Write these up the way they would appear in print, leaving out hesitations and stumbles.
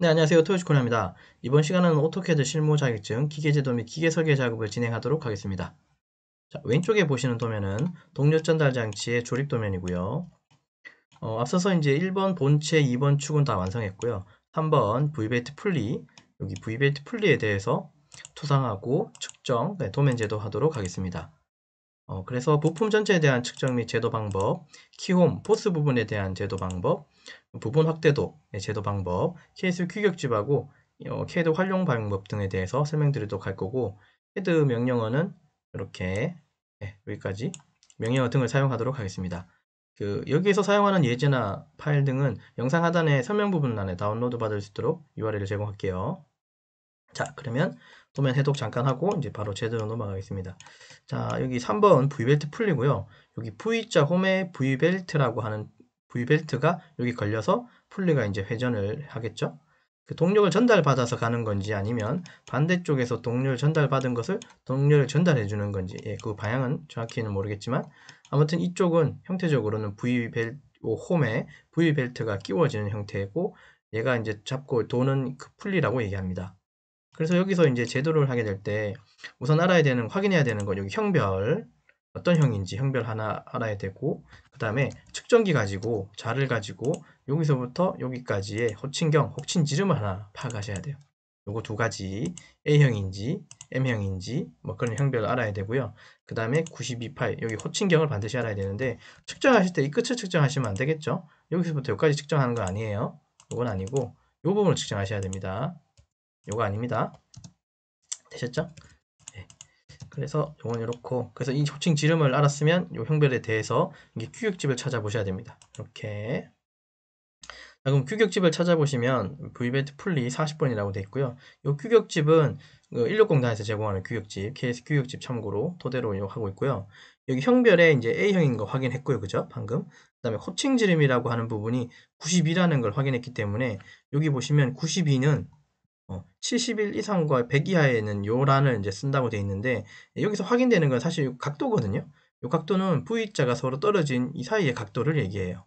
네, 안녕하세요. 토요스코리아입니다. 이번 시간은 오토캐드 실무 자격증, 기계제도 및 기계설계 작업을 진행하도록 하겠습니다. 자, 왼쪽에 보시는 도면은 동력 전달 장치의 조립 도면이고요. 앞서서 이제 1번 본체, 2번 축은 다 완성했고요. 3번 V벨트 풀리, 여기 V벨트 풀리에 대해서 투상하고 측정, 네, 도면 제도하도록 하겠습니다. 그래서 부품 전체에 대한 측정 및 제도 방법, 키홈, 보스 부분에 대한 제도 방법, 부분 확대도 제도 방법, 케이스 규격집하고 캐드 활용 방법 등에 대해서 설명드리도록 할 거고, 캐드 명령어는 이렇게 여기까지 명령어 등을 사용하도록 하겠습니다. 여기에서 사용하는 예제나 파일 등은 영상 하단의 설명 부분란에 다운로드 받을 수 있도록 URL을 제공할게요. 자, 그러면 도면 해독 잠깐 하고 이제 바로 제대로 넘어가겠습니다. 자, 여기 3번 V벨트 풀리고요. 여기 V자 홈에 V벨트라고 하는 V벨트가 여기 걸려서 풀리가 이제 회전을 하겠죠. 그 동력을 전달받아서 가는 건지 아니면 반대쪽에서 동력을 전달받은 것을 동력을 전달해 주는 건지, 그 방향은 정확히는 모르겠지만 아무튼 이쪽은 형태적으로는 V벨트 홈에 V벨트가 끼워지는 형태고, 얘가 이제 잡고 도는 그 풀리라고 얘기합니다. 그래서 여기서 이제 제도를 하게 될 때 우선 알아야 되는, 확인해야 되는 건 여기 형별, 어떤 형인지 형별 하나 알아야 되고, 그 다음에 측정기 가지고 자를 가지고 여기서부터 여기까지의 호칭경, 호칭 지름을 하나 파악하셔야 돼요. 요거 두 가지, A형인지 M형인지 뭐 그런 형별을 알아야 되고요. 그 다음에 92파이, 여기 호칭경을 반드시 알아야 되는데, 측정하실 때 이 끝을 측정하시면 안 되겠죠. 여기서부터 여기까지 측정하는 거 아니에요. 이건 아니고 요 부분을 측정하셔야 됩니다. 요거 아닙니다. 되셨죠? 네. 그래서 요건 이렇고, 그래서 이 호칭 지름을 알았으면 요 형별에 대해서 이게 규격집을 찾아보셔야 됩니다. 이렇게. 자, 그럼 규격집을 찾아보시면 V벨트 풀리 40번이라고 되어 있고요. 요 규격집은 160단에서 제공하는 규격집, KS 규격집 참고로 토대로 하고 있고요. 여기 형별에 이제 A형인 거 확인했고요. 그죠? 방금. 그 다음에 호칭 지름이라고 하는 부분이 92라는 걸 확인했기 때문에 여기 보시면 92는 70일 이상과 100 이하에는 요 란을 이제 쓴다고 되어 있는데, 여기서 확인되는 건 사실 요 각도거든요. 요 각도는 V자가 서로 떨어진 이 사이의 각도를 얘기해요.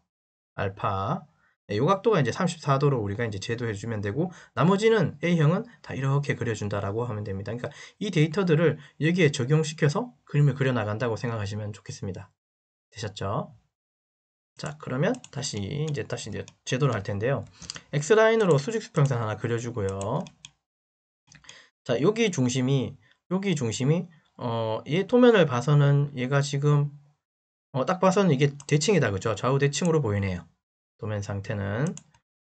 알파. 요 각도가 이제 34도로 우리가 이제 제도해 주면 되고, 나머지는 A형은 다 이렇게 그려준다라고 하면 됩니다. 그러니까 이 데이터들을 여기에 적용시켜서 그림을 그려 나간다고 생각하시면 좋겠습니다. 되셨죠? 자, 그러면 다시 이제 제도를 할 텐데요. X라인으로 수직 수평선 하나 그려주고요. 자, 여기 중심이 얘 토면을 봐서는 얘가 지금 딱 봐서는 이게 대칭이다, 그죠? 좌우 대칭으로 보이네요. 도면 상태는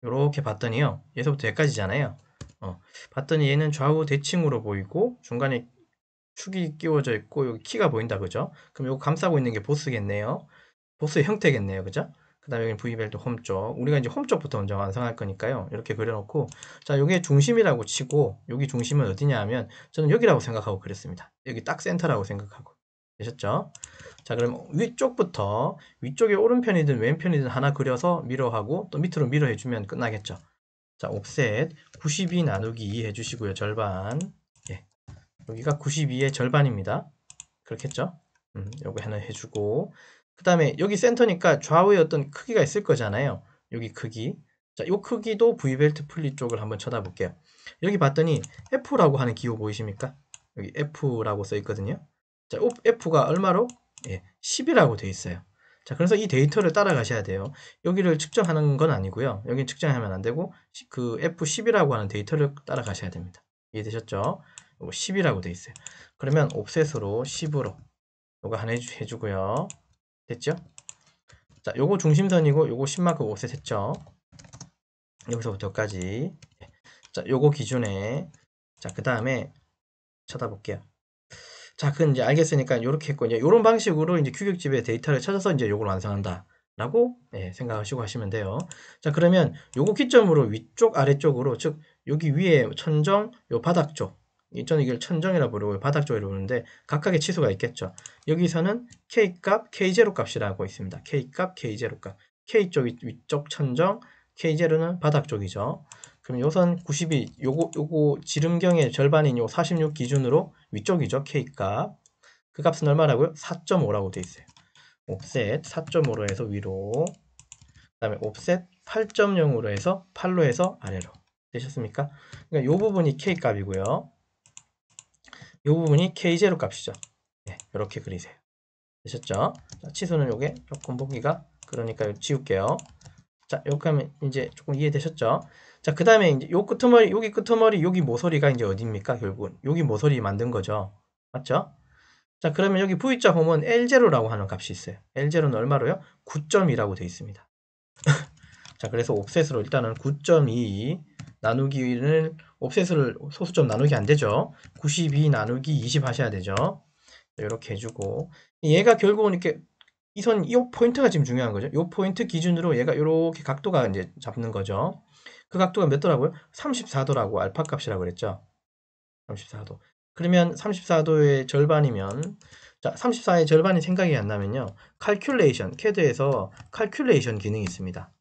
이렇게 봤더니요, 얘서부터 여기까지잖아요. 봤더니 얘는 좌우 대칭으로 보이고 중간에 축이 끼워져 있고 여기 키가 보인다, 그죠? 그럼 이거 감싸고 있는 게 보스겠네요. 보스의 형태겠네요, 그죠? 그 다음에 여기는 V벨트 홈 쪽. 우리가 이제 홈 쪽부터 먼저 완성할 거니까요. 이렇게 그려놓고, 자, 요게 중심이라고 치고, 여기 중심은 어디냐 하면, 저는 여기라고 생각하고 그랬습니다. 여기 딱 센터라고 생각하고. 되셨죠? 자, 그럼 위쪽에 오른편이든 왼편이든 하나 그려서 미러하고, 또 밑으로 미러 해주면 끝나겠죠. 자, 옵셋 92 나누기 2 해주시고요. 절반. 예. 여기가 92의 절반입니다. 그렇겠죠? 요거 하나 해주고, 그 다음에 여기 센터니까 좌우에 어떤 크기가 있을 거잖아요. 여기 크기. 자, 요 크기도 V벨트 풀리 쪽을 한번 쳐다볼게요. 여기 봤더니 F라고 하는 기호 보이십니까? 여기 F라고 써 있거든요. 자, F가 얼마로? 예, 10이라고 돼 있어요. 자, 그래서 이 데이터를 따라가셔야 돼요. 여기를 측정하는 건 아니고요. 여기 측정하면 안 되고, 그 F10이라고 하는 데이터를 따라가셔야 됩니다. 이해되셨죠? 이거 10이라고 돼 있어요. 그러면 옵셋으로 10으로 요거 하나 해주고요. 됐죠? 자, 요거 중심선이고 요거 10만큼 옵셋 했죠? 여기서부터 여기까지. 자, 요거 기준에, 자, 그 다음에 쳐다볼게요. 자, 그건 이제 알겠으니까 요렇게 했고, 이제 요런 방식으로 이제 규격집의 데이터를 찾아서 이제 요걸 완성한다 라고 생각하시고 하시면 돼요. 자, 그러면 요거 기점으로 위쪽 아래쪽으로, 즉 여기 위에 천정, 요 바닥 쪽, 저는 이걸 천정이라 부르고 바닥 쪽이라 부르는데 각각의 치수가 있겠죠. 여기서는 K값, K0 값이라고 있습니다. K값, K0 값. K쪽이 위쪽 천정, K0는 바닥 쪽이죠. 그럼 요선 92, 요거 지름경의 절반인 요 46 기준으로 위쪽이죠. K값. 그 값은 얼마라고요? 4.5라고 돼 있어요. 옵셋 4.5로 해서 위로, 그 다음에 옵셋 8.0으로 해서 8로 해서 아래로. 되셨습니까? 그러니까 요 부분이 K 값이고요. 요 부분이 K0 값이죠. 네, 이렇게 그리세요. 되셨죠? 자, 치수는 요게 조금 보기가 그러니까 지울게요. 자, 이렇게 하면 이제 조금 이해되셨죠? 자, 그 다음에 이제 요 끄트머리, 여기 끄트머리, 여기 모서리가 이제 어디입니까? 결국은 여기 모서리 만든 거죠. 맞죠? 자, 그러면 여기 V자 홈은 L0라고 하는 값이 있어요. L0는 얼마로요? 9.2라고 되어 있습니다. 자, 그래서 옵셋으로 일단은 9.2 나누기를 옵셋을 소수점 나누기 안 되죠. 92 나누기 20 하셔야 되죠. 이렇게 해주고 얘가 결국은 이렇게 이 포인트가 지금 중요한 거죠. 이 포인트 기준으로 얘가 이렇게 각도가 이제 잡는 거죠. 그 각도가 몇 도라고요? 34도라고 알파 값이라고 그랬죠. 34도. 그러면 34도의 절반이면 자, 34의 절반이 생각이 안 나면요. 칼큘레이션, CAD에서 칼큘레이션 기능이 있습니다.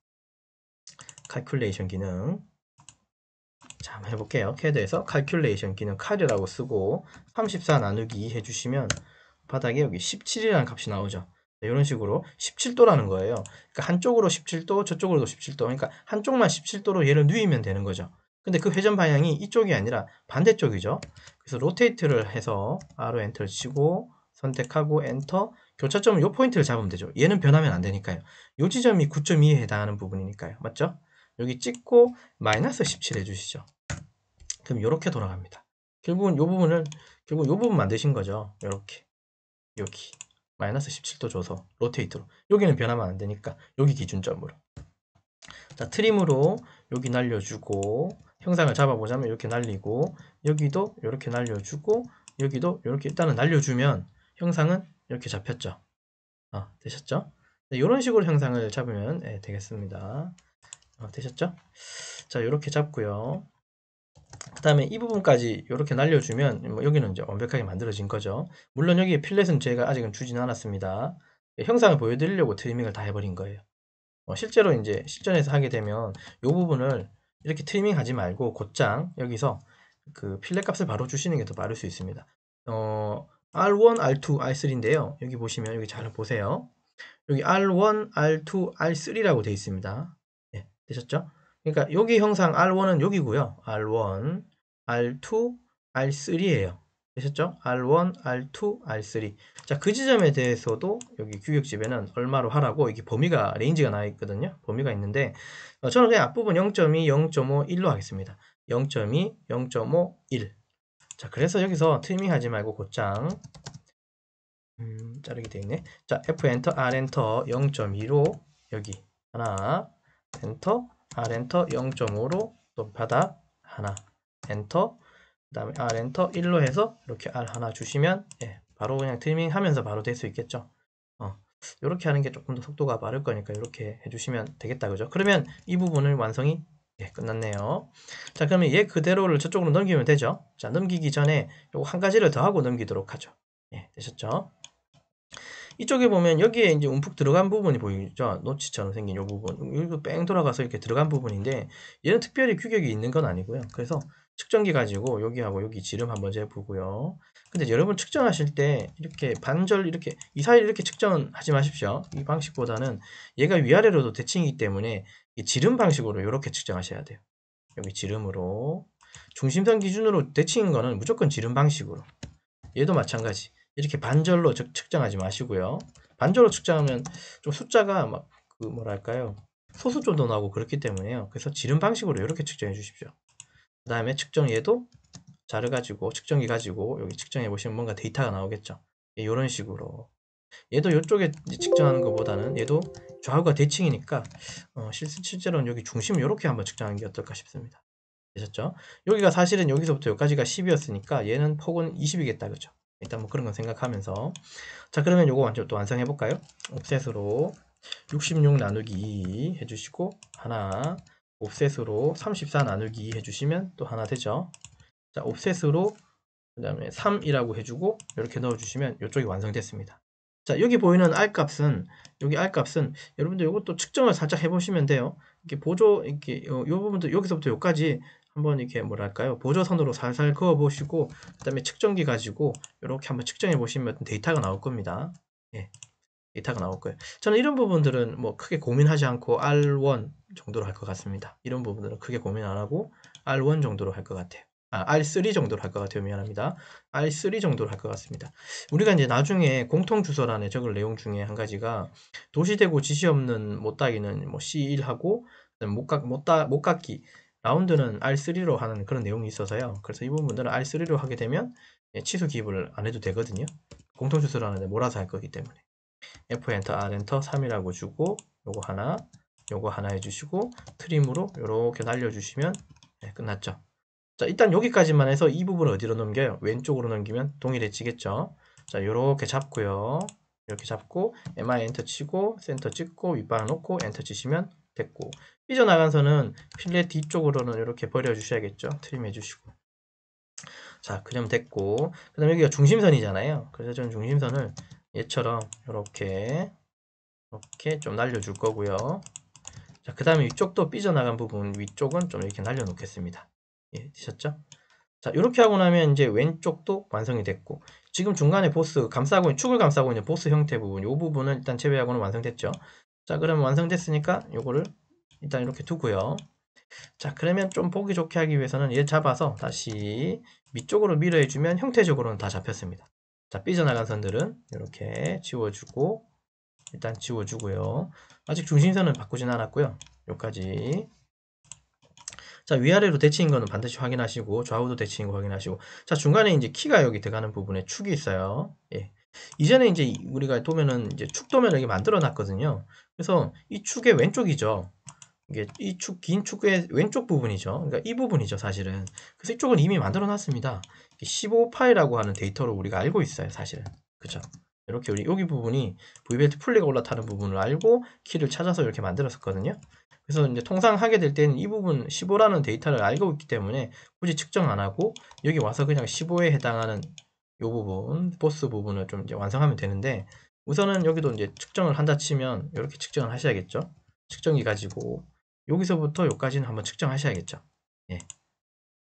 칼큘레이션 기능. 자, 한번 해볼게요. CAD에서 칼큘레이션 기능 칼이라고 쓰고 34 나누기 2 해주시면 바닥에 여기 17이라는 값이 나오죠. 이런 식으로 17도라는 거예요. 그러니까 한쪽으로 17도, 저쪽으로도 17도. 그러니까 한쪽만 17도로 얘를 누이면 되는 거죠. 근데 그 회전 방향이 이쪽이 아니라 반대쪽이죠. 그래서 로테이트를 해서 R로 엔터를 치고 선택하고 엔터. 교차점은 이 포인트를 잡으면 되죠. 얘는 변하면 안 되니까요. 이 지점이 9.2에 해당하는 부분이니까요. 맞죠? 여기 찍고 마이너스 17 해주시죠. 그럼 이렇게 돌아갑니다. 결국은 이 부분을 결국 이 부분 만드신 거죠. 이렇게 여기 마이너스 17도 줘서 로테이트로 여기는 변하면 안 되니까 여기 기준점으로 자 트림으로 여기 날려주고 형상을 잡아보자면 이렇게 날리고 여기도 이렇게 날려주고 여기도 이렇게 일단은 날려주면 형상은 이렇게 잡혔죠. 되셨죠? 네, 이런 식으로 형상을 잡으면 되겠습니다. 되셨죠? 자 이렇게 잡고요. 그 다음에 이 부분까지 이렇게 날려주면 뭐 여기는 이제 완벽하게 만들어진 거죠. 물론 여기 필렛은 제가 아직은 주지는 않았습니다. 형상을 보여드리려고 트리밍을 다 해버린 거예요. 실제로 이제 실전에서 하게 되면 이 부분을 이렇게 트리밍 하지 말고 곧장 여기서 그 필렛 값을 바로 주시는 게 더 빠를 수 있습니다. R1, R2, R3인데요. 여기 보시면 여기 잘 보세요. 여기 R1, R2, R3라고 되어 있습니다. 네, 되셨죠? 그러니까 여기 형상 R1은 여기고요. R1, R2, R3예요. 되셨죠? R1, R2, R3. 자, 그 지점에 대해서도 여기 규격집에는 얼마로 하라고 이게 범위가 레인지가 나와 있거든요. 범위가 있는데 저는 그냥 앞부분 0.2, 0.5, 1로 하겠습니다. 0.2, 0.5, 1. 자, 그래서 여기서 트리밍 하지 말고 곧장 자르게 되어 있네. 자, F 엔터, R 엔터 0.2로 여기 하나, 엔터, R 엔터 0.5로 또 바닥 하나, 엔터, 그 다음에 R 엔터 1로 해서 이렇게 R 하나 주시면 바로 그냥 트리밍 하면서 바로 될 수 있겠죠. 이렇게 하는 게 조금 더 속도가 빠를 거니까 이렇게 해주시면 되겠다. 그죠? 그러면 이 부분을 완성이 끝났네요. 자, 그러면 얘 그대로를 저쪽으로 넘기면 되죠. 자, 넘기기 전에 요거 한 가지를 더 하고 넘기도록 하죠. 되셨죠? 이쪽에 보면 여기에 이제 움푹 들어간 부분이 보이죠? 노치처럼 생긴 이 부분. 여기도 뺑 돌아가서 이렇게 들어간 부분인데 얘는 특별히 규격이 있는 건 아니고요. 그래서 측정기 가지고 여기하고 여기 지름 한번 재보고요. 근데 여러분 측정하실 때 이렇게 반절 이렇게 이 사이를 이렇게 측정하지 마십시오. 이 방식보다는 얘가 위아래로도 대칭이기 때문에 이 지름 방식으로 이렇게 측정하셔야 돼요. 여기 지름으로 중심선 기준으로 대칭인 거는 무조건 지름 방식으로. 얘도 마찬가지. 이렇게 반절로 측정하지 마시고요. 반절로 측정하면 좀 숫자가 막 그 뭐랄까요? 소수점도 나오고 그렇기 때문에요. 그래서 지름 방식으로 이렇게 측정해 주십시오. 그 다음에 측정 얘도 자를 가지고 측정기 가지고 여기 측정해 보시면 뭔가 데이터가 나오겠죠. 이런 식으로 얘도 이쪽에 측정하는 것보다는 얘도 좌우가 대칭이니까 실제로는 여기 중심을 이렇게 한번 측정하는 게 어떨까 싶습니다. 되셨죠? 여기가 사실은 여기서부터 여기까지가 10이었으니까 얘는 폭은 20이겠다. 그죠? 일단 뭐 그런 건 생각하면서 자 그러면 요거 완전 또 완성해 볼까요? 옵셋으로 66 나누기 2 해주시고 하나 옵셋으로 34 나누기 2 해주시면 또 하나 되죠. 자 옵셋으로 그 다음에 3이라고 해주고 이렇게 넣어주시면 이쪽이 완성됐습니다. 자 여기 보이는 R값은 여기 R값은 여러분들 이것도 측정을 살짝 해보시면 돼요. 이렇게 보조 이렇게 요 부분도 여기서부터 여기까지 한번 이렇게 뭐랄까요 보조선으로 살살 그어 보시고 그 다음에 측정기 가지고 이렇게 한번 측정해 보시면 데이터가 나올 겁니다. 예. 데이터가 나올 거예요. 저는 이런 부분들은 뭐 크게 고민하지 않고 R1 정도로 할 것 같습니다. 이런 부분들은 크게 고민 안 하고 R1 정도로 할 것 같아요. R3 정도로 할 것 같아요. 미안합니다. R3 정도로 할 것 같습니다. 우리가 이제 나중에 공통 주소란에 적을 내용 중에 한 가지가 도시되고 지시 없는 못따기는 뭐 C1하고 못갖기 라운드는 R3로 하는 그런 내용이 있어서요. 그래서 이 부분들은 R3로 하게 되면 취소 기입을 안 해도 되거든요. 공통 주소란에 몰아서 할 거기 때문에. F 엔터, R 엔터 3이라고 주고 요거 하나 해주시고 트림으로 이렇게 날려주시면 네, 끝났죠. 자, 일단 여기까지만 해서 이 부분을 어디로 넘겨요? 왼쪽으로 넘기면 동일해지겠죠. 자, 요렇게 잡고요. 이렇게 잡고 MI 엔터 치고 센터 찍고 윗방 놓고 엔터 치시면 됐고, 삐져나간 선은 필렛 뒤쪽으로는 이렇게 버려주셔야겠죠. 트림 해주시고. 자, 그럼 됐고, 그 다음에 여기가 중심선이잖아요. 그래서 저는 중심선을 얘처럼 이렇게 좀 날려줄 거고요. 자, 그 다음에 위쪽도 삐져나간 부분 위쪽은 좀 이렇게 날려놓겠습니다. 예, 되셨죠? 자, 이렇게 하고 나면 이제 왼쪽도 완성이 됐고, 지금 중간에 보스 감싸고 축을 감싸고 있는 보스 형태 부분, 이 부분은 일단 제외하고는 완성됐죠. 자, 그러면 완성됐으니까 요거를 일단 이렇게 두고요. 자, 그러면 좀 보기 좋게 하기 위해서는 얘 잡아서 다시 밑쪽으로 밀어주면 형태적으로는 다 잡혔습니다. 자, 삐져나간 선들은 이렇게 지워주고, 일단 지워주고요. 아직 중심선은 바꾸진 않았고요. 여기까지. 자, 위아래로 대칭인 거는 반드시 확인하시고, 좌우도 대칭인 거 확인하시고. 자, 중간에 이제 키가 여기 들어가는 부분에 축이 있어요. 예. 이전에 이제 우리가 도면은 이제 축 도면을 이렇게 만들어 놨거든요. 그래서 이 축의 왼쪽이죠. 이게 이 축, 긴 축의 왼쪽 부분이죠. 그러니까 이 부분이죠, 사실은. 그래서 이쪽은 이미 만들어 놨습니다. 15파이라고 하는 데이터로 우리가 알고 있어요, 사실은. 그죠? 이렇게 우리 여기 부분이 V벨트 풀리가 올라타는 부분을 알고 키를 찾아서 이렇게 만들었었거든요. 그래서 이제 통상 하게 될 때는 이 부분 15라는 데이터를 알고 있기 때문에 굳이 측정 안 하고 여기 와서 그냥 15에 해당하는 이 부분, 보스 부분을 좀 이제 완성하면 되는데, 우선은 여기도 이제 측정을 한다 치면 이렇게 측정을 하셔야겠죠. 측정기 가지고 여기서부터 여기까지는 한번 측정하셔야겠죠. 예.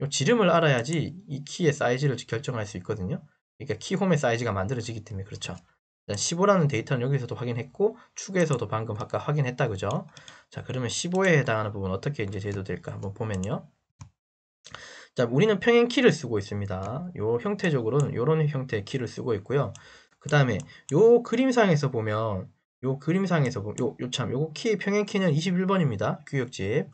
요 지름을 알아야지 이 키의 사이즈를 결정할 수 있거든요. 그러니까 키홈의 사이즈가 만들어지기 때문에 그렇죠. 일단 15라는 데이터는 여기서도 확인했고 축에서도 방금 아까 확인했다 그죠? 자, 그러면 15에 해당하는 부분 어떻게 이제 제도될까 한번 보면요. 자, 우리는 평행 키를 쓰고 있습니다. 요 형태적으로는 요런 형태의 키를 쓰고 있고요. 그 다음에 요 그림상에서 보면 요거 키 평행 키는 21번입니다. 규격집.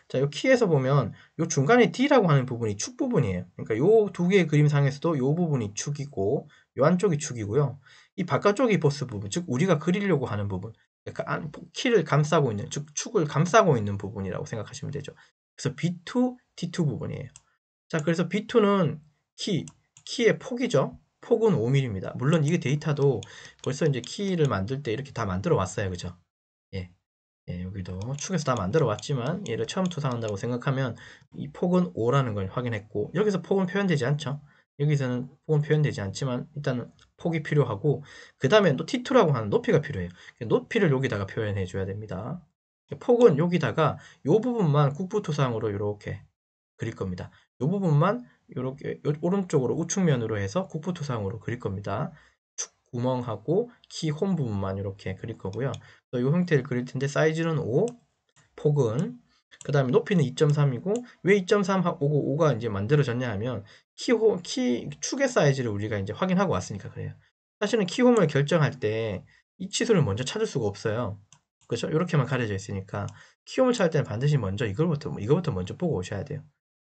자, 요 키에서 보면 요 중간에 D라고 하는 부분이 축 부분이에요. 그러니까 요 두 개의 그림상에서도 요 부분이 축이고 요 안쪽이 축이고요. 이 바깥쪽이 보스 부분, 즉 우리가 그리려고 하는 부분, 그러니까 키를 감싸고 있는, 즉 축을 감싸고 있는 부분이라고 생각하시면 되죠. 그래서 B2, T2 부분이에요. 자, 그래서 B2는 키의 폭이죠. 폭은 5mm입니다. 물론 이게 데이터도 벌써 이제 키를 만들 때 이렇게 다 만들어 왔어요. 그죠? 예. 예, 여기도 축에서 다 만들어 왔지만 얘를 처음 투상한다고 생각하면 이 폭은 5라는 걸 확인했고, 여기서 폭은 표현되지 않죠. 여기서는 폭은 표현되지 않지만 일단은 폭이 필요하고, 그 다음에 또 T2라고 하는 높이가 필요해요. 높이를 여기다가 표현해 줘야 됩니다. 폭은 여기다가 이 부분만 국부토상으로 이렇게 그릴 겁니다. 이 부분만 이렇게 오른쪽으로 우측면으로 해서 국부토상으로 그릴 겁니다. 축 구멍하고 키 홈 부분만 이렇게 그릴 거고요. 이 형태를 그릴 텐데 사이즈는 5, 폭은 그 다음에 높이는 2.3이고, 왜 2.3하고 5가 이제 만들어졌냐 하면 축의 사이즈를 우리가 이제 확인하고 왔으니까 그래요. 사실은 키홈을 결정할 때 이 치수를 먼저 찾을 수가 없어요. 그렇죠? 이렇게만 가려져 있으니까 키홈을 찾을 때는 반드시 먼저 이거부터 먼저 보고 오셔야 돼요.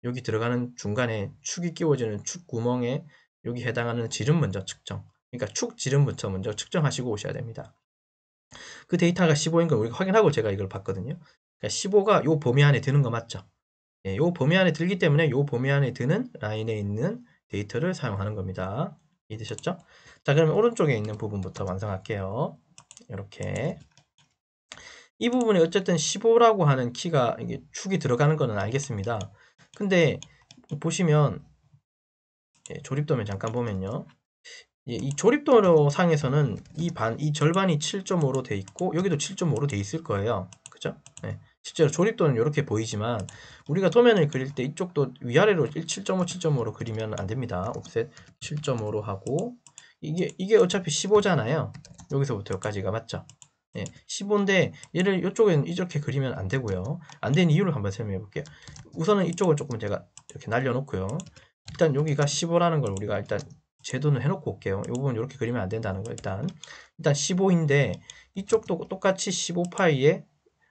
여기 들어가는 중간에 축이 끼워지는 축 구멍에 여기 해당하는 지름 먼저 측정. 그러니까 축 지름부터 먼저 측정하시고 오셔야 됩니다. 그 데이터가 15인 걸 우리가 확인하고 제가 이걸 봤거든요. 그러니까 15가 요 범위 안에 드는 거 맞죠? 예, 요 범위 안에 들기 때문에 요 범위 안에 드는 라인에 있는 데이터를 사용하는 겁니다. 이해되셨죠? 자, 그러면 오른쪽에 있는 부분부터 완성할게요. 이렇게. 이 부분에 어쨌든 15라고 하는 키가 이게 축이 들어가는 거는 알겠습니다. 근데 보시면 조립도면 잠깐 보면요. 이 조립도로 상에서는 이 절반이 7.5로 돼 있고 여기도 7.5로 돼 있을 거예요. 그죠? 네. 실제로 조립도는 이렇게 보이지만 우리가 도면을 그릴 때 이쪽도 위아래로 7.5, 7.5로 그리면 안 됩니다. 옵셋 7.5로 하고 이게 어차피 15잖아요. 여기서부터 여기까지가 맞죠? 예, 15인데 얘를 이쪽에는 이렇게 그리면 안 되고요. 안 되는 이유를 한번 설명해 볼게요. 우선은 이쪽을 조금 제가 이렇게 날려놓고요. 일단 여기가 15라는 걸 우리가 일단 제도는 해놓고 올게요. 이 부분 이렇게 그리면 안 된다는 거 일단 15인데 이쪽도 똑같이 15파이에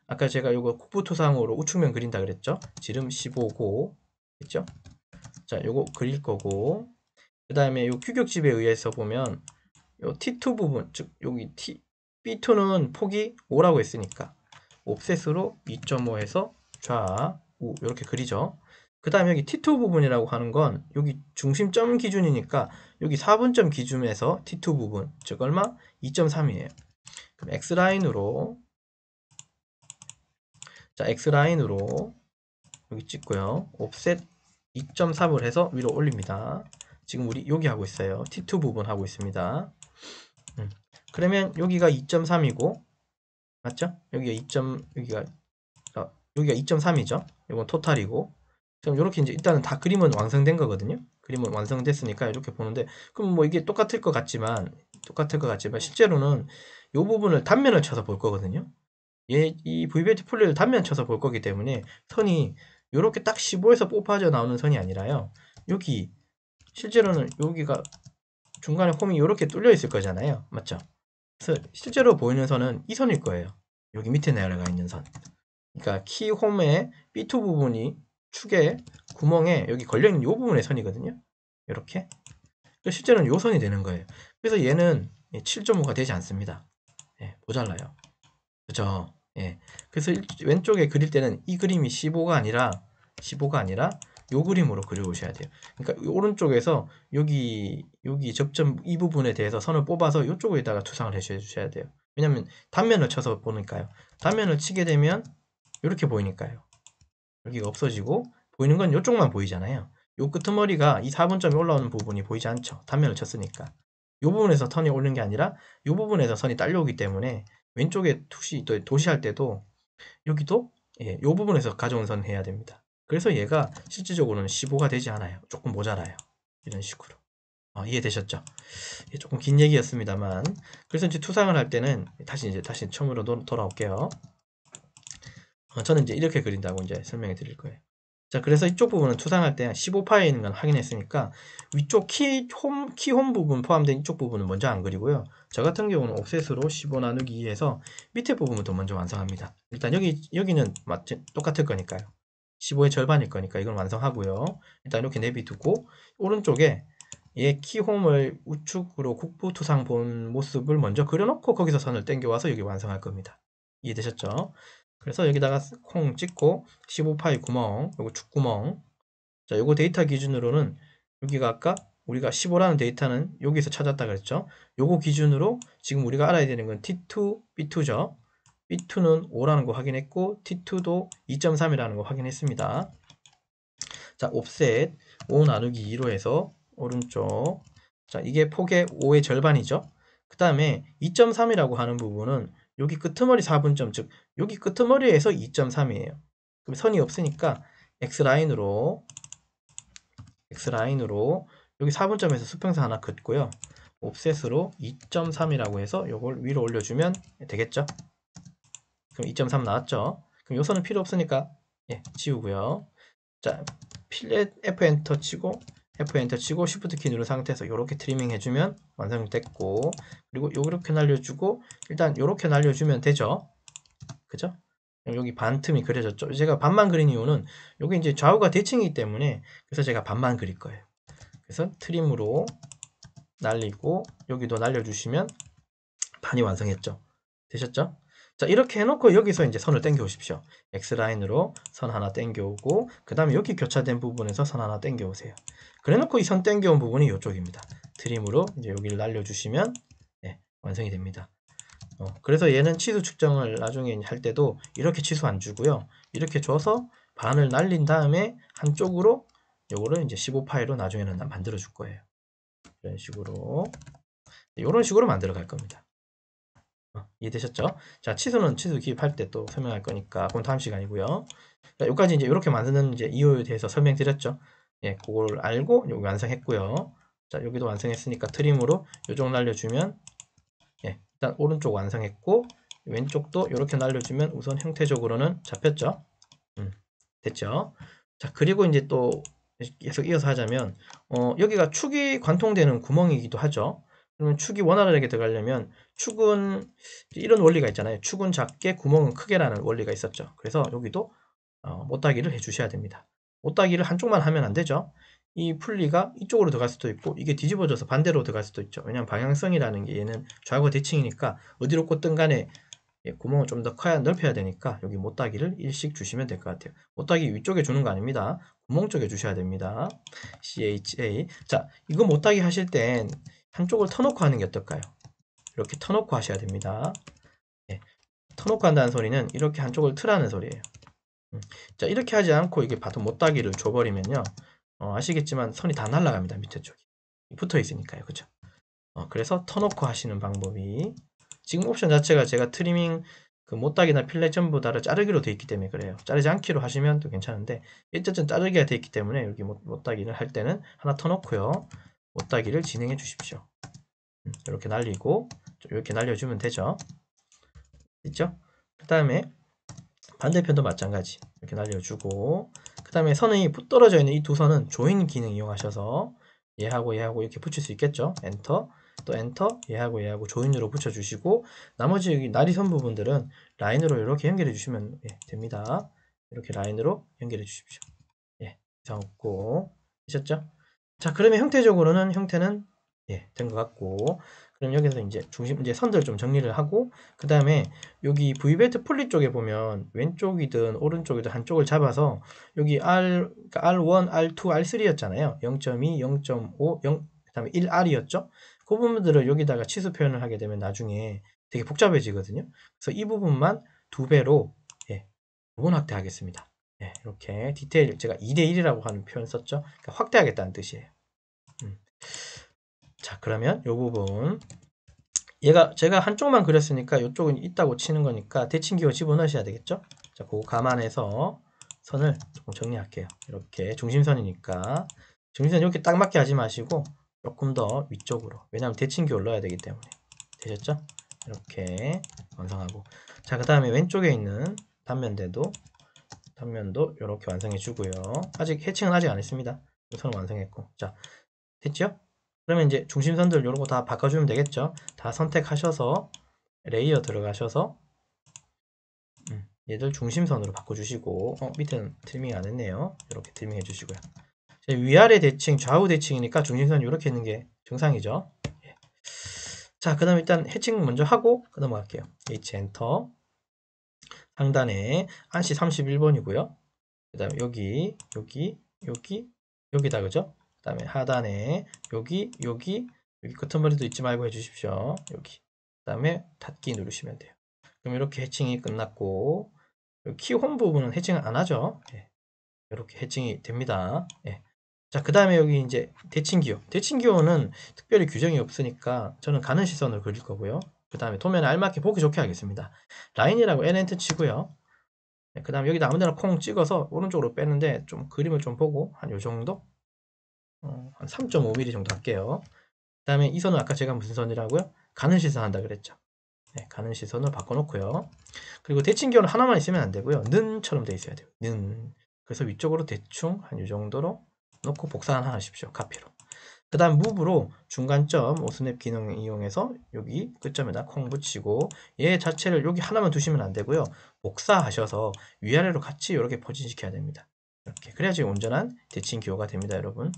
아까 제가 이거 국부토상으로 우측면 그린다 그랬죠? 지름 15고 했죠? 자, 요거 그릴 거고 그 다음에 요 규격집에 의해서 보면 요 T2 부분 즉 여기 B2는 폭이 5라고 했으니까 옵셋으로 2.5에서 좌우 이렇게 그리죠. 그 다음에 여기 T2 부분이라고 하는 건 여기 중심점 기준이니까 여기 4분점 기준에서 T2 부분 즉 얼마? 2.3이에요. 그럼 X라인으로 자 X라인으로 여기 찍고요. 옵셋 2.3을 해서 위로 올립니다. 지금 우리 여기 하고 있어요. T2 부분 하고 있습니다. 그러면 여기가 2.3이고 맞죠? 여기가 2.3이죠. 이건 토탈이고 그럼 이렇게 이제 일단은 다 그림은 완성된 거거든요. 그림은 완성됐으니까 이렇게 보는데 그럼 뭐 이게 똑같을 것 같지만 실제로는 이 부분을 단면을 쳐서 볼 거거든요. 이 VBLT 폴리를 단면 쳐서 볼 거기 때문에 선이 이렇게 딱 15에서 뽑아져 나오는 선이 아니라요. 여기 실제로는 여기가 중간에 홈이 이렇게 뚫려 있을 거잖아요. 맞죠? 그래서 실제로 보이는 선은 이 선일 거예요. 여기 밑에 내려가 있는 선. 그러니까 키 홈의 B2 부분이 축에 구멍에 여기 걸려있는 이 부분의 선이거든요. 이렇게. 실제로는 이 선이 되는 거예요. 그래서 얘는 7.5가 되지 않습니다. 예, 모자라요. 그죠? 예. 그래서 왼쪽에 그릴 때는 이 그림이 15가 아니라 요 그림으로 그려오셔야 돼요. 그러니까 오른쪽에서 여기 접점 이 부분에 대해서 선을 뽑아서 이쪽에다가 투상을 해주셔야 돼요. 왜냐면 단면을 쳐서 보니까요. 단면을 치게 되면 이렇게 보이니까요. 여기가 없어지고 보이는 건 이쪽만 보이잖아요. 요 끄트머리가 이 4분점이 올라오는 부분이 보이지 않죠. 단면을 쳤으니까. 이 부분에서 턴이 오는 게 아니라 이 부분에서 선이 딸려오기 때문에 왼쪽에 또 도시할 때도 여기도 이 부분에서 가져온 선 해야 됩니다. 그래서 얘가 실질적으로는 15가 되지 않아요. 조금 모자라요. 이런 식으로. 이해되셨죠? 조금 긴 얘기였습니다만 그래서 이제 투상을 할 때는 다시 처음으로 돌아올게요. 저는 이제 이렇게 그린다고 이제 설명해 드릴 거예요. 자, 그래서 이쪽 부분은 투상할 때 15파에 있는 건 확인했으니까 위쪽 키홈 부분 포함된 이쪽 부분은 먼저 안 그리고요. 저 같은 경우는 옵셋으로 15 나누기 2해서 밑에 부분부터 먼저 완성합니다. 일단 여기는 똑같을 거니까요. 15의 절반일 거니까 이건 완성하고요. 일단 이렇게 내비두고 오른쪽에 얘 키홈을 우측으로 국부 투상 본 모습을 먼저 그려놓고 거기서 선을 당겨와서 여기 완성할 겁니다. 이해되셨죠? 그래서 여기다가 콩 찍고 15파이 구멍, 요거 축구멍. 자, 요거 데이터 기준으로는 여기가 아까 우리가 15라는 데이터는 여기서 찾았다 그랬죠. 요거 기준으로 지금 우리가 알아야 되는 건 T2, B2죠. B2는 5라는 거 확인했고 T2도 2.3이라는 거 확인했습니다. 자, 옵셋 5 나누기 2로 해서 오른쪽. 자, 이게 폭의 5의 절반이죠. 그 다음에 2.3이라고 하는 부분은 여기 끄트머리 4분점, 즉 여기 끄트머리에서 2.3이에요. 그럼 선이 없으니까 X라인으로 여기 4분점에서 수평선 하나 긋고요. 옵셋으로 2.3이라고 해서 이걸 위로 올려주면 되겠죠. 그럼 2.3 나왔죠. 그럼 요 선은 필요 없으니까 지우고요. 자, 필렛 F 엔터 치고 Shift 키 누른 상태에서 이렇게 트리밍 해주면 완성됐고, 그리고 요렇게 날려주고 일단 요렇게 날려주면 되죠. 그죠? 여기 반 틈이 그려졌죠. 제가 반만 그린 이유는 여기 이제 좌우가 대칭이기 때문에 그래서 제가 반만 그릴 거예요. 그래서 트림으로 날리고 여기도 날려주시면 반이 완성했죠. 되셨죠? 자, 이렇게 해놓고 여기서 이제 선을 당겨 오십시오. X라인으로 선 하나 당겨 오고 그 다음에 여기 교차된 부분에서 선 하나 당겨 오세요. 그래 놓고 이 선 당겨 온 부분이 이쪽입니다. 트림으로 이제 여기를 날려주시면 완성이 됩니다. 그래서 얘는 치수 측정을 나중에 할 때도 이렇게 치수 안 주고요. 이렇게 줘서 반을 날린 다음에 한쪽으로 요거를 이제 15파이로 나중에는 만들어 줄 거예요. 이런 식으로 만들어 갈 겁니다. 이해되셨죠? 자, 치수 기입할 때 또 설명할 거니까 그건 다음 시간이고요. 자, 여기까지 이제 이렇게 만드는 이제 이유에 대해서 설명드렸죠. 그걸 알고 여기 완성했고요. 자, 여기도 완성했으니까 트림으로 요쪽 날려주면 예, 일단 오른쪽 완성했고 왼쪽도 이렇게 날려주면 우선 형태적으로는 잡혔죠. 됐죠. 자, 그리고 이제 또 계속 이어서 하자면 여기가 축이 관통되는 구멍이기도 하죠. 그러면 축이 원활하게 들어가려면 축은 이런 원리가 있잖아요. 축은 작게 구멍은 크게라는 원리가 있었죠. 그래서 여기도 못따기를 해주셔야 됩니다. 못따기를 한쪽만 하면 안 되죠. 이 풀리가 이쪽으로 들어갈 수도 있고 이게 뒤집어져서 반대로 들어갈 수도 있죠. 왜냐하면 방향성이라는 게 얘는 좌우가 대칭이니까 어디로 꽂든 간에 구멍을 좀 더 커야 넓혀야 되니까 여기 못따기를 일씩 주시면 될 것 같아요. 못따기 위쪽에 주는 거 아닙니다. 구멍 쪽에 주셔야 됩니다. CHA. 자, 이거 못따기 하실 땐 한쪽을 터놓고 하는 게 어떨까요? 이렇게 터놓고 하셔야 됩니다. 예, 터놓고 한다는 소리는 이렇게 한쪽을 트라는 소리예요. 자, 이렇게 하지 않고 이게 바로 못따기를 줘버리면요. 아시겠지만 선이 다 날아갑니다. 밑에 쪽이. 붙어 있으니까요. 그죠? 그래서 터놓고 하시는 방법이 지금 옵션 자체가 제가 트리밍 그 못따기나 필렛 전부 다를 자르기로 되어 있기 때문에 그래요. 자르지 않기로 하시면 또 괜찮은데 어쨌든 자르기가 되어 있기 때문에 여기 못따기를 할 때는 하나 터놓고요. 못따기를 진행해 주십시오. 이렇게 날리고 이렇게 날려주면 되죠. 있죠? 그 다음에 반대편도 마찬가지 이렇게 날려주고 그 다음에 선이 떨어져 있는 이 두 선은 조인 기능 이용하셔서 얘하고 얘하고 이렇게 붙일 수 있겠죠. 엔터 또 엔터 얘하고 얘하고 조인으로 붙여주시고 나머지 여기 나리선 부분들은 라인으로 이렇게 연결해 주시면 됩니다. 이렇게 라인으로 연결해 주십시오. 이상 없고 되셨죠? 자, 그러면 형태적으로는 형태는 된 것 같고 그럼 여기서 이제 선들 좀 정리를 하고 그 다음에 여기 V벨트 풀리 쪽에 보면 왼쪽이든 오른쪽이든 한쪽을 잡아서 여기 그러니까 R1, R2, R3였잖아요. 0.2, 0.5, 0, 그 다음에 1R이었죠. 그 부분들을 여기다가 치수 표현을 하게 되면 나중에 되게 복잡해지거든요. 그래서 이 부분만 2배로 부분 확대하겠습니다. 이렇게 디테일 제가 2대1이라고 하는 표현 썼죠. 그러니까 확대하겠다는 뜻이에요. 자, 그러면 이 부분 제가 한쪽만 그렸으니까 이쪽은 있다고 치는 거니까 대칭기호 집어넣으셔야 되겠죠. 자, 그거 감안해서 선을 조금 정리할게요. 이렇게 중심선이니까 중심선 이렇게 딱 맞게 하지 마시고 조금 더 위쪽으로, 왜냐하면 대칭기호를 넣어야 되기 때문에. 되셨죠? 이렇게 완성하고, 자, 그 다음에 왼쪽에 있는 단면도 이렇게 완성해 주고요. 아직 해칭은 아직 안 했습니다. 선 완성했고, 자, 됐죠? 그러면 이제 중심선들 요런 거 다 바꿔주면 되겠죠? 다 선택하셔서 레이어 들어가셔서 얘들 중심선으로 바꿔주시고 밑에는 트리밍 안 했네요. 이렇게 트리밍 해주시고요. 위아래 대칭, 좌우 대칭이니까 중심선 이렇게 있는 게 정상이죠. 자, 그 다음 일단 해칭 먼저 하고 넘어갈게요. H 엔터. 상단에 한시 31번이고요. 그 다음에 여기다 그죠? 그 다음에 하단에 여기 커튼머리도 잊지 말고 해주십시오. 여기. 그 다음에 닫기 누르시면 돼요. 그럼 이렇게 해칭이 끝났고 키 홈 부분은 해칭을 안 하죠. 이렇게 해칭이 됩니다. 자, 그 다음에 여기 이제 대칭기호는 특별히 규정이 없으니까 저는 가는 시선을 그릴 거고요. 그 다음에 도면에 알맞게 보기 좋게 하겠습니다. 라인이라고 N 치고요. 그 다음에 여기다 아무데나 콩 찍어서 오른쪽으로 빼는데 좀 그림을 좀 보고 한 요 정도? 한 3.5mm 정도 할게요. 그 다음에 이 선은 아까 제가 무슨 선이라고요? 가는 시선 한다 그랬죠. 가는 시선을 바꿔놓고요. 그리고 대칭기호는 하나만 있으면 안 되고요. 는처럼 돼 있어야 돼요. 는. 그래서 위쪽으로 대충 한 이 정도로 놓고 복사하십시오. 카피로. 그 다음 무브로 중간점 오스냅 기능 이용해서 여기 끝점에다 콩 붙이고 얘 자체를 여기 하나만 두시면 안 되고요. 복사하셔서 위아래로 같이 이렇게 포진시켜야 됩니다. 이렇게 그래야지 온전한 대칭 기호가 됩니다. 여러분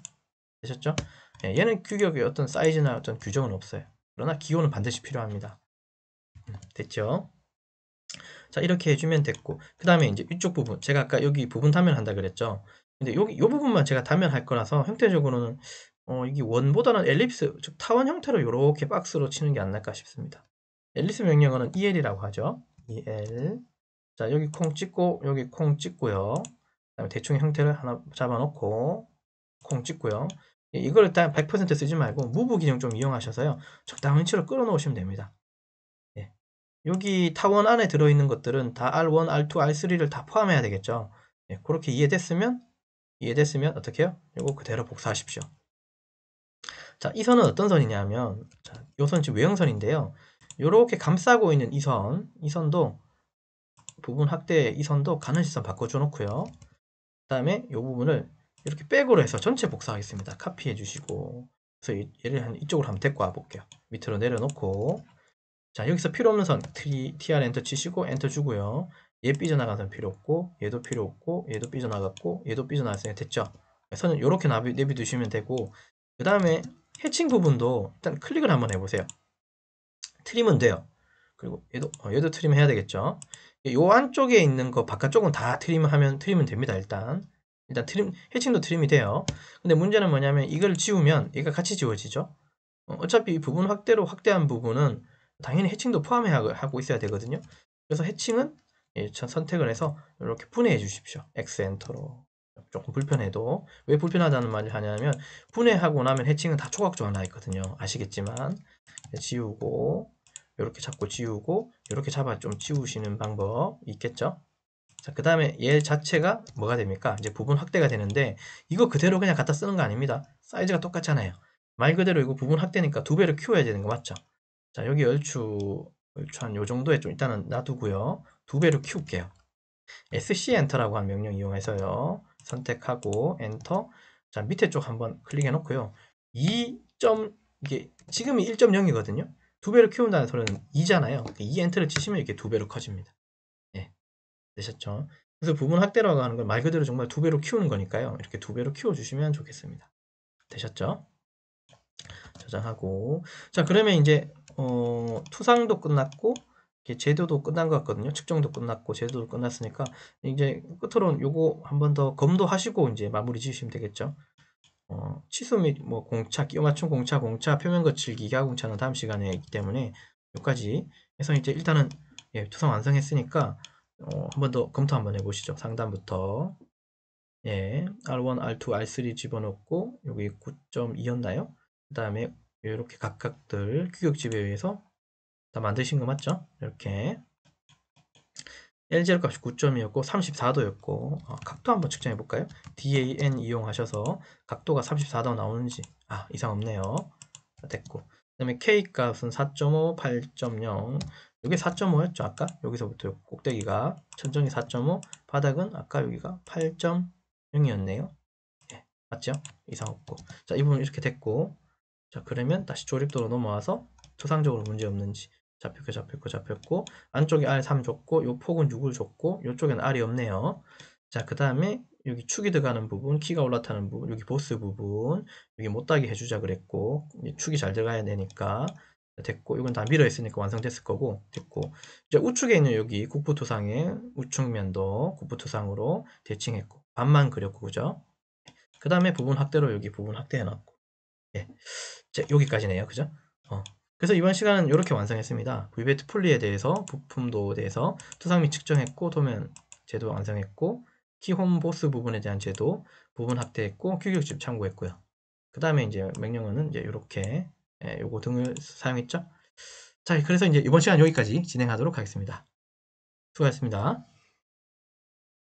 되셨죠? 얘는 규격의 어떤 사이즈나 어떤 규정은 없어요. 그러나 기호는 반드시 필요합니다. 됐죠? 자, 이렇게 해주면 됐고 그 다음에 이제 이쪽 부분 제가 아까 여기 부분 단면 한다 그랬죠. 근데 여기 이 부분만 제가 단면 할 거라서 형태적으로는 이게 원보다는 엘립스, 즉 타원 형태로 이렇게 박스로 치는 게 안 날까 싶습니다. 엘립스 명령어는 EL이라고 하죠. EL. 자, 여기 콩 찍고 여기 콩 찍고요. 그다음에 대충 형태를 하나 잡아놓고 콩 찍고요. 이걸 일단 100% 쓰지 말고 무브 기능 좀 이용하셔서요. 적당한 위치로 끌어놓으시면 됩니다. 여기 타원 안에 들어있는 것들은 다 R1, R2, R3를 다 포함해야 되겠죠. 그렇게 이해됐으면 어떻게 해요? 이거 그대로 복사하십시오. 자, 이 선은 어떤 선이냐면, 자, 이 선 지금 외형선인데요. 이렇게 감싸고 있는 이 선도 부분 확대 이 선도 가는 시선 바꿔줘 놓고요. 그 다음에 이 부분을 이렇게 백으로 해서 전체 복사하겠습니다. 카피해 주시고, 그래서 얘를 한 이쪽으로 한번 데리고 와 볼게요. 밑으로 내려놓고, 자, 여기서 필요 없는 선 TR 엔터 치시고 엔터 주고요. 얘 삐져나간 선 필요 없고, 얘도 필요 없고, 얘도 삐져나갔고, 얘도 삐져나갔으니까 됐죠. 선은 이렇게 내비두시면 되고, 그 다음에 해칭 부분도 일단 클릭을 한번 해보세요. 트림은 돼요. 그리고 얘도 트림 해야 되겠죠. 요 안쪽에 있는 거 바깥쪽은 다 트림은 됩니다. 일단 트림 해칭도 트림이 돼요. 근데 문제는 뭐냐면 이걸 지우면 얘가 같이 지워지죠. 어차피 이 부분 확대한 부분은 당연히 해칭도 포함하고 있어야 되거든요. 그래서 해칭은 선택을 해서 이렇게 분해해 주십시오. X 엔터로. 조금 불편해도. 왜 불편하다는 말을 하냐면 분해하고 나면 해칭은 다 조각조각 나 있거든요. 아시겠지만 지우고 이렇게 잡고 지우고 이렇게 잡아 좀 지우시는 방법 있겠죠. 자, 그 다음에 얘 자체가 뭐가 됩니까? 이제 부분 확대가 되는데 이거 그대로 그냥 갖다 쓰는 거 아닙니다. 사이즈가 똑같잖아요. 말 그대로 이거 부분 확대니까 2배로 키워야 되는 거 맞죠? 자, 여기 얼추 한 요 정도에 좀 일단은 놔두고요. 2배로 키울게요. SC 엔터라고 하는 명령 이용해서요. 선택하고 엔터. 자, 밑에 쪽 한번 클릭해 놓고요. 이게 지금이 1.0이거든요. 2배로 키운다는 소리는 2잖아요. 2 엔터를 치시면 이렇게 2배로 커집니다. 네, 되셨죠? 그래서 부분 확대라고 하는 건 말 그대로 정말 2배로 키우는 거니까요. 이렇게 2배로 키워주시면 좋겠습니다. 되셨죠? 저장하고. 자, 그러면 이제 투상도 끝났고 제도도 끝난 것 같거든요. 측정도 끝났고 제도도 끝났으니까 이제 끝으로는 요거 한 번 더 검도하시고 이제 마무리 지으시면 되겠죠. 치수 및 뭐 공차, 끼워 맞춤 공차, 표면 거칠기, 기하 공차는 다음 시간에 있기 때문에 여기까지 해서 이제 일단은 투상 완성했으니까 한 번 더 검토 한번 해보시죠. 상단부터 R1, R2, R3 집어넣고 여기 9.2였나요? 그 다음에 이렇게 각각들 규격집에 의해서 다 만드신 거 맞죠? 이렇게 LGL 값이 9점이었고 34도였고 각도 한번 측정해 볼까요? DAN 이용하셔서 각도가 34도 나오는지 이상 없네요. 됐고 그 다음에 K 값은 4.5, 8.0 이게 4.5였죠 아까? 여기서부터 꼭대기가 천정이 4.5 바닥은 아까 여기가 8.0이었네요. 맞죠? 이상 없고 자, 이 부분 이렇게 됐고 자, 그러면 다시 조립도로 넘어와서 초상적으로 문제 없는지 잡혔고 안쪽에 R3 줬고 요 폭은 6을 줬고 요쪽에는 R이 없네요. 자, 그 다음에 여기 축이 들어가는 부분, 키가 올라타는 부분, 여기 보스 부분 여기 못따게 해주자 그랬고 축이 잘 들어가야 되니까 됐고 이건 다 밀어 있으니까 완성됐을 거고 됐고 이제 우측에 있는 여기 국부토상의 우측면도 국부토상으로 대칭했고 반만 그렸고 그죠? 그 다음에 부분 확대로 여기 부분 확대해 놨고 여기까지네요. 그죠? 그래서 이번 시간은 이렇게 완성했습니다. VBET 풀리에 대해서 부품도에 대해서 투상 및 측정했고 도면 제도 완성했고 키홈 보스 부분에 대한 제도 부분 확대했고 규격집 참고했고요. 그 다음에 이제 명령어는 이제 이렇게 요거 등을 사용했죠. 자, 그래서 이제 이번 시간 여기까지 진행하도록 하겠습니다. 수고하셨습니다.